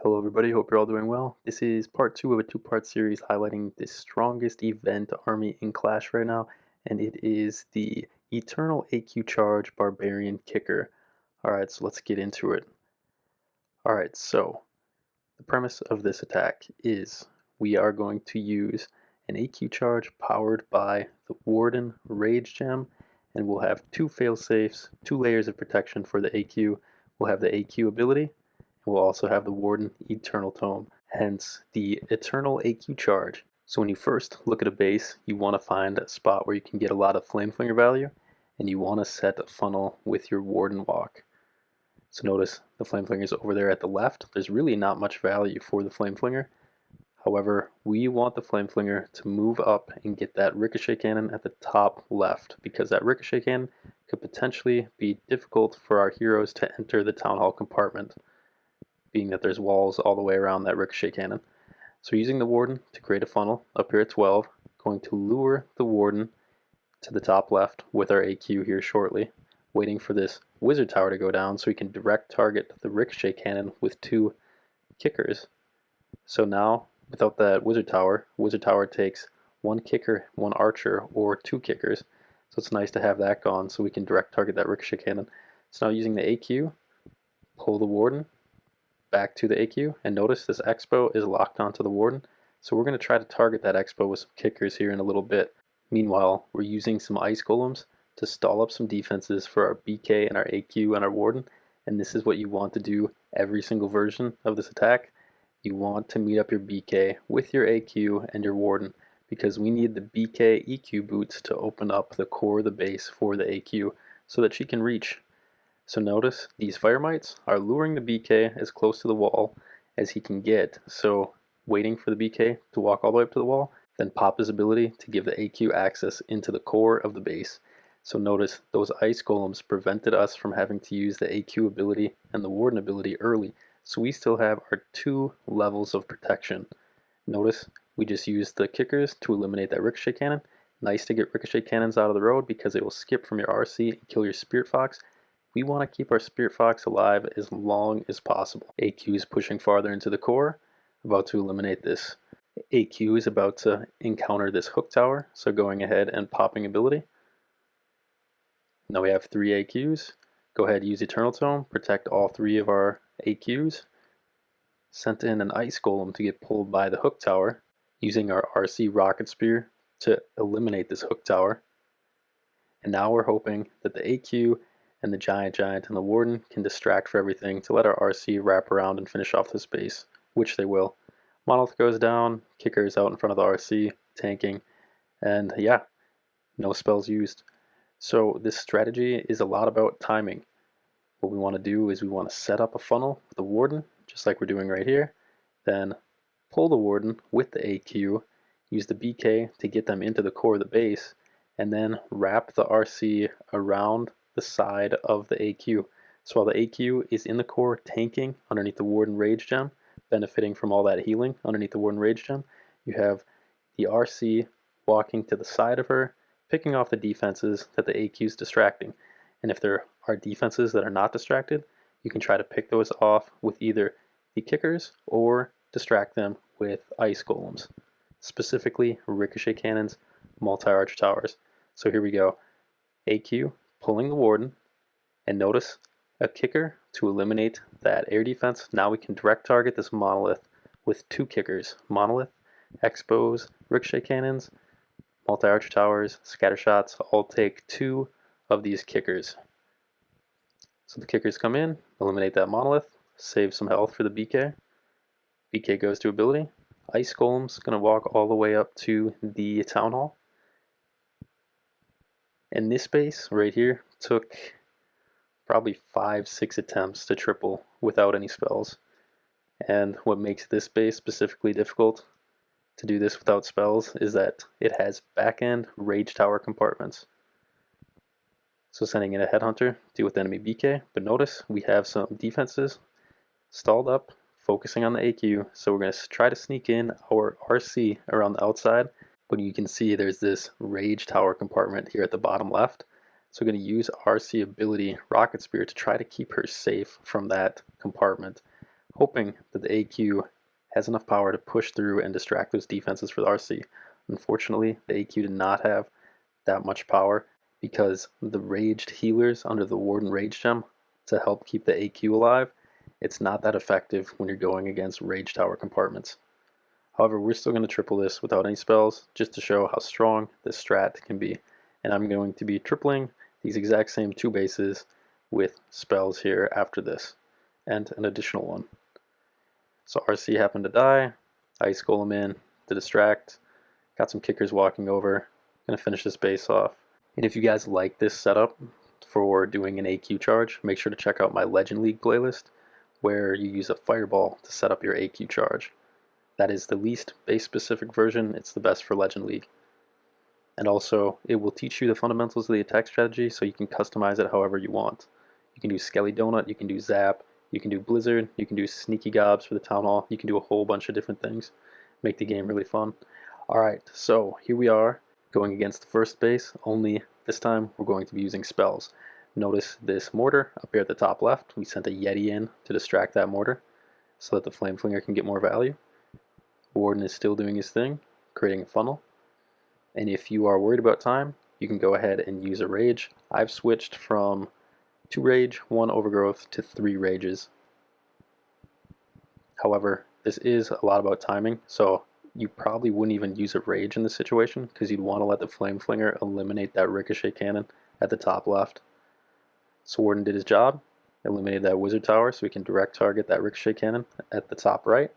Hello everybody, hope you're all doing well. This is part 2 of a two-part series highlighting the strongest event army in Clash right now, and it is the Eternal AQ Charge Barbarian Kicker. Alright, so let's get into it. Alright, so the premise of this attack is we are going to use an AQ charge powered by the Warden Rage Gem, and we'll have two failsafes, two layers of protection for the AQ. We'll have the AQ ability, and we'll also have the Warden Eternal Tome, hence the Eternal AQ charge. So when you first look at a base, you want to find a spot where you can get a lot of Flameflinger value, and you want to set a funnel with your Warden Walk. So notice the Flameflinger is over there at the left. There's really not much value for the Flameflinger. However, we want the Flameflinger to move up and get that Ricochet Cannon at the top left, because that Ricochet Cannon could potentially be difficult for our heroes to enter the Town Hall compartment, being that there's walls all the way around that Ricochet Cannon. So using the Warden to create a funnel up here at 12, going to lure the Warden to the top left with our AQ here shortly, waiting for this Wizard Tower to go down so we can direct target the Ricochet Cannon with two kickers. So now, without that Wizard Tower takes one kicker, one archer, or two kickers. So it's nice to have that gone so we can direct target that Ricochet Cannon. So now using the AQ, pull the Warden back to the AQ, and notice this Expo is locked onto the Warden. So we're going to try to target that Expo with some kickers here in a little bit. Meanwhile, we're using some Ice Golems to stall up some defenses for our BK and our AQ and our Warden, and this is what you want to do every single version of this attack. You want to meet up your BK with your AQ and your Warden, because we need the BK EQ boots to open up the core of the base for the AQ so that she can reach. So notice these Fire Mites are luring the BK as close to the wall as he can get, so waiting for the BK to walk all the way up to the wall, then pop his ability to give the AQ access into the core of the base. So notice those Ice Golems prevented us from having to use the AQ ability and the Warden ability early, so we still have our two levels of protection. Notice we just used the kickers to eliminate that Ricochet Cannon. Nice to get Ricochet Cannons out of the road because it will skip from your RC and kill your Spirit Fox. We want to keep our Spirit Fox alive as long as possible. AQ is pushing farther into the core, about to eliminate this. AQ is about to encounter this Hook Tower, so going ahead and popping ability. Now we have 3 AQs. Go ahead, use Eternal Tome, protect all 3 of our AQs. Sent in an Ice Golem to get pulled by the Hook Tower, using our RC Rocket Spear to eliminate this Hook Tower. And now we're hoping that the AQ and the Giant and the Warden can distract for everything to let our RC wrap around and finish off this base, which they will. Monolith goes down, Kicker is out in front of the RC, tanking, and yeah, no spells used. So this strategy is a lot about timing. What we want to do is we want to set up a funnel with the Warden, just like we're doing right here, then pull the Warden with the AQ, use the BK to get them into the core of the base, and then wrap the RC around the side of the AQ. So while the AQ is in the core tanking underneath the Warden Rage Gem, benefiting from all that healing underneath the Warden Rage Gem, you have the RC walking to the side of her, picking off the defenses that the AQ is distracting. And if there are defenses that are not distracted, you can try to pick those off with either the kickers or distract them with Ice Golems, specifically Ricochet Cannons, multi-arch towers. So here we go. AQ pulling the Warden, and notice a kicker to eliminate that air defense. Now we can direct target this Monolith with 2 kickers. Monolith, Expos, Ricochet Cannons, multi-arch towers, scatter shots, all take 2 of these kickers. So the kickers come in, eliminate that Monolith, save some health for the BK. BK goes to ability. Ice Golem's going to walk all the way up to the Town Hall. And this base right here took probably 5-6 attempts to triple without any spells. And what makes this base specifically difficult to do this without spells is that it has back-end Rage Tower compartments. So sending in a Headhunter, deal with enemy BK, but notice we have some defenses stalled up, focusing on the AQ, so we're going to try to sneak in our RC around the outside, but you can see there's this Rage Tower compartment here at the bottom left, so we're going to use RC ability Rocket Spear to try to keep her safe from that compartment. hoping that the AQ has enough power to push through and distract those defenses for the RC. Unfortunately, the AQ did not have that much power because the raged healers under the Warden Rage Gem to help keep the AQ alive, it's not that effective when you're going against Rage Tower compartments. However, we're still going to triple this without any spells just to show how strong this strat can be. And I'm going to be tripling these exact same two bases with spells here after this and an additional one. So RC happened to die, Ice Golem in to distract, got some kickers walking over, gonna finish this base off. And if you guys like this setup for doing an AQ charge, make sure to check out my Legend League playlist where you use a fireball to set up your AQ charge. That is the least base specific version, it's the best for Legend League. And also, it will teach you the fundamentals of the attack strategy so you can customize it however you want. You can do Skelly Donut, you can do Zap, you can do Blizzard, you can do Sneaky Gobs for the Town Hall, you can do a whole bunch of different things. Make the game really fun. Alright, so here we are, going against the first base, only this time we're going to be using spells. Notice this mortar up here at the top left, we sent a Yeti in to distract that mortar so that the Flame Flinger can get more value. Warden is still doing his thing, creating a funnel. And if you are worried about time, you can go ahead and use a rage. I've switched from 2 rage, 1 overgrowth to 3 rages. However, this is a lot about timing, so you probably wouldn't even use a rage in this situation because you'd want to let the Flame Flinger eliminate that Ricochet cannon at the top left. So Warden did his job, eliminated that Wizard Tower so we can direct target that Ricochet cannon at the top right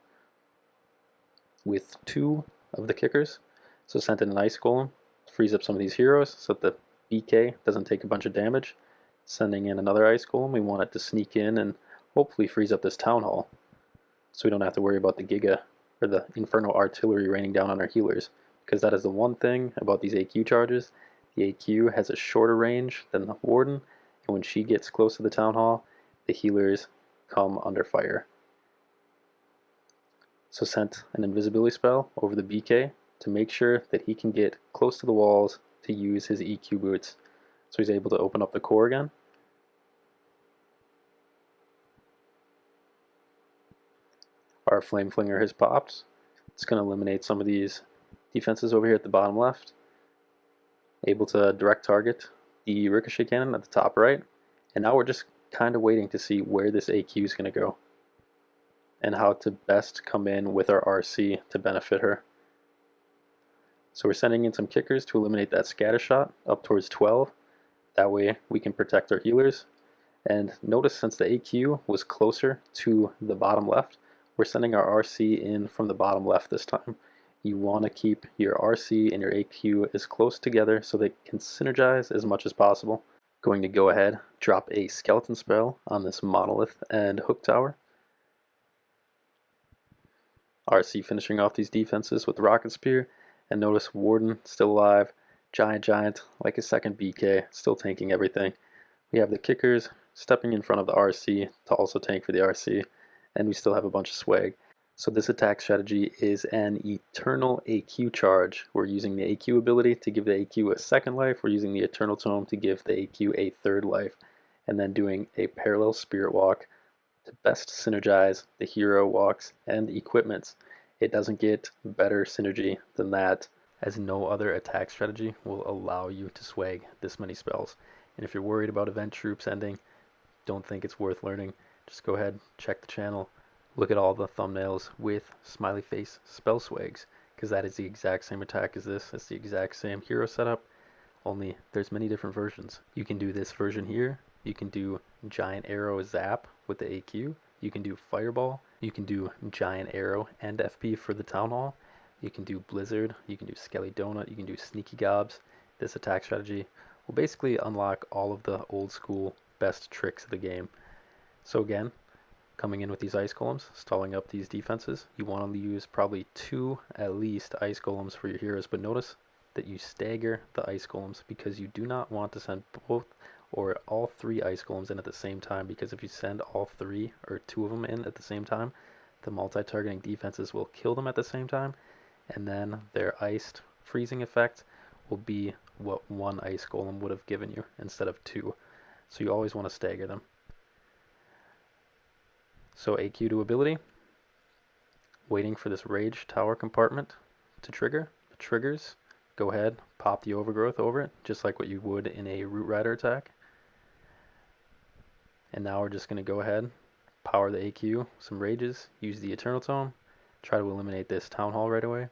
with 2 of the kickers. So sent in an Ice Golem, frees up some of these heroes so that the BK doesn't take a bunch of damage. Sending in another Ice Golem, we want it to sneak in and hopefully freeze up this Town Hall so we don't have to worry about the Giga or the Inferno Artillery raining down on our healers, because that is the one thing about these AQ charges. The AQ has a shorter range than the Warden, and when she gets close to the Town Hall, the healers come under fire. So sent an Invisibility spell over the BK to make sure that he can get close to the walls to use his EQ boots. So he's able to open up the core again. Our Flame Flinger has popped. It's going to eliminate some of these defenses over here at the bottom left. Able to direct target the Ricochet cannon at the top right. And now we're just kind of waiting to see where this AQ is going to go and how to best come in with our RC to benefit her. So we're sending in some kickers to eliminate that scatter shot up towards 12. That way we can protect our healers. And notice since the AQ was closer to the bottom left, we're sending our RC in from the bottom left this time. You want to keep your RC and your AQ as close together so they can synergize as much as possible. Going to go ahead, drop a skeleton spell on this monolith and hook tower. RC finishing off these defenses with the rocket spear. And notice Warden still alive, Giant like a second BK, still tanking everything. We have the kickers stepping in front of the RC to also tank for the RC, and we still have a bunch of swag. So this attack strategy is an eternal AQ charge. We're using the AQ ability to give the AQ a second life, we're using the Eternal Tome to give the AQ a third life, and then doing a parallel spirit walk to best synergize the hero walks and equipments. It doesn't get better synergy than that, as no other attack strategy will allow you to swag this many spells. And if you're worried about event troops ending, don't think it's worth learning, just go ahead, check the channel, look at all the thumbnails with smiley face spell swags, because that is the exact same attack as this. It's the exact same hero setup, only there's many different versions. You can do this version here, you can do Giant Arrow Zap with the AQ, you can do Fireball, you can do Giant Arrow and FP for the Town Hall, you can do Blizzard, you can do Skelly Donut, you can do Sneaky Gobs. This attack strategy will basically unlock all of the old school best tricks of the game. So again, coming in with these Ice Golems, stalling up these defenses, you want to use probably 2 at least Ice Golems for your heroes, but notice that you stagger the Ice Golems because you do not want to send both or all 3 Ice Golems in at the same time, because if you send all 3 or 2 of them in at the same time, the multi-targeting defenses will kill them at the same time, and then their iced freezing effect will be what 1 Ice Golem would have given you instead of 2. So you always want to stagger them. So AQ to ability, waiting for this rage tower compartment to trigger. It triggers, go ahead, pop the overgrowth over it, just like what you would in a root rider attack. And now we're just going to go ahead, power the AQ, some rages, use the Eternal Tome, try to eliminate this Town Hall right away.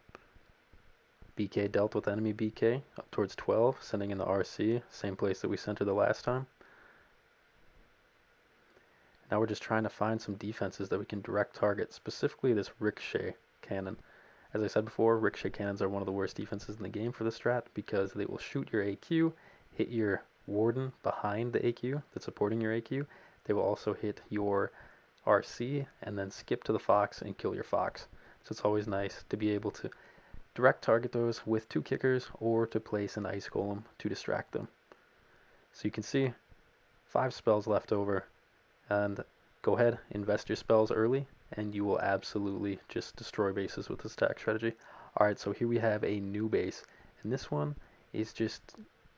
BK dealt with enemy BK up towards 12, sending in the RC, same place that we sent her the last time. Now we're just trying to find some defenses that we can direct target, specifically this Ricochet cannon. As I said before, Ricochet cannons are one of the worst defenses in the game for the strat because they will shoot your AQ, hit your Warden behind the AQ that's supporting your AQ. They will also hit your RC and then skip to the Fox and kill your Fox. So it's always nice to be able to direct target those with 2 kickers or to place an Ice Golem to distract them. So you can see 5 spells left over, and go ahead, invest your spells early and you will absolutely just destroy bases with this attack strategy. Alright, so here we have a new base, and this one is just,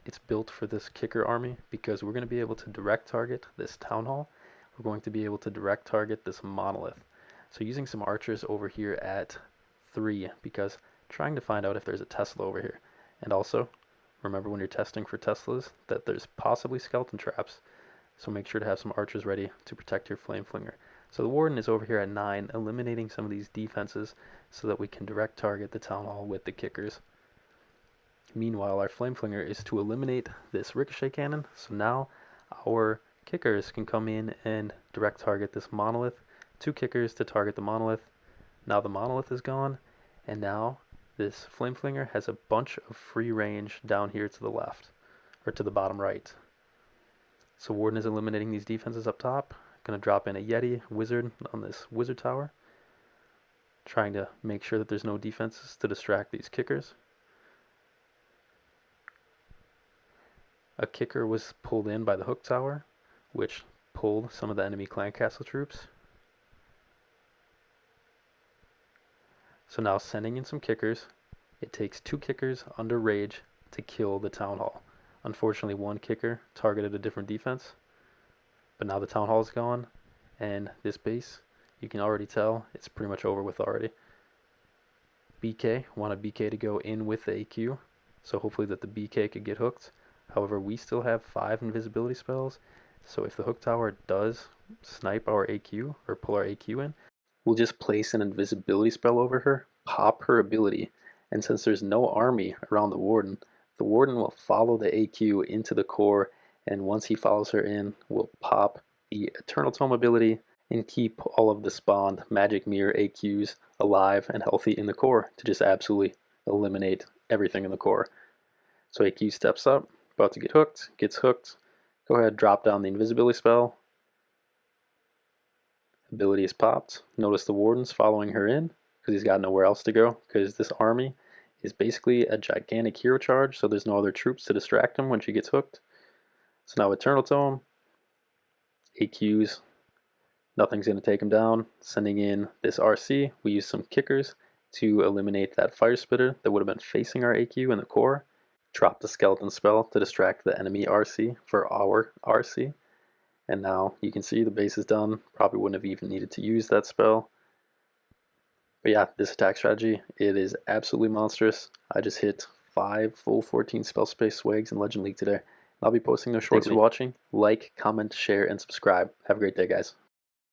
it's built for this kicker army because we're going to be able to direct target this Town Hall. We're going to be able to direct target this Monolith. So using some archers over here at 3 because trying to find out if there's a Tesla over here. And also, remember when you're testing for Teslas that there's possibly skeleton traps. So make sure to have some archers ready to protect your Flame Flinger. So the Warden is over here at 9, eliminating some of these defenses so that we can direct target the Town Hall with the kickers. Meanwhile, our Flame Flinger is to eliminate this Ricochet cannon. So now our kickers can come in and direct target this Monolith. 2 kickers to target the Monolith. Now the Monolith is gone, and now this Flame Flinger has a bunch of free range down here to the left, or to the bottom right. So Warden is eliminating these defenses up top. Going to drop in a Yeti Wizard on this Wizard Tower, trying to make sure that there's no defenses to distract these kickers. A kicker was pulled in by the Hook Tower, which pulled some of the enemy Clan Castle troops. So now sending in some kickers. It takes 2 kickers under rage to kill the Town Hall. Unfortunately, 1 kicker targeted a different defense. But now the Town Hall is gone, and this base, you can already tell, it's pretty much over with already. BK, wanted BK to go in with the AQ, so hopefully that the BK could get hooked. However, we still have 5 invisibility spells, so if the Hook Tower does snipe our AQ, or pull our AQ in, we'll just place an invisibility spell over her, pop her ability, and since there's no army around the Warden will follow the AQ into the core, and once he follows her in, we'll pop the Eternal Tome ability and keep all of the spawned Magic Mirror AQs alive and healthy in the core to just absolutely eliminate everything in the core. So AQ steps up, about to get hooked, gets hooked. Go ahead, drop down the invisibility spell. Ability is popped. Notice the Warden's following her in because he's got nowhere else to go because this army is basically a gigantic hero charge, so there's no other troops to distract him when she gets hooked. So now Eternal Tome, AQs, nothing's going to take him down. Sending in this RC, we use some kickers to eliminate that Fire Spitter that would have been facing our AQ in the core. Drop the Skeleton spell to distract the enemy RC for our RC. And now you can see the base is done. Probably wouldn't have even needed to use that spell. But yeah, this attack strategy, it is absolutely monstrous. I just hit 5 full 14 spell space swags in Legend League today. I'll be posting those shortly. Thanks for watching. Like, comment, share, and subscribe. Have a great day, guys.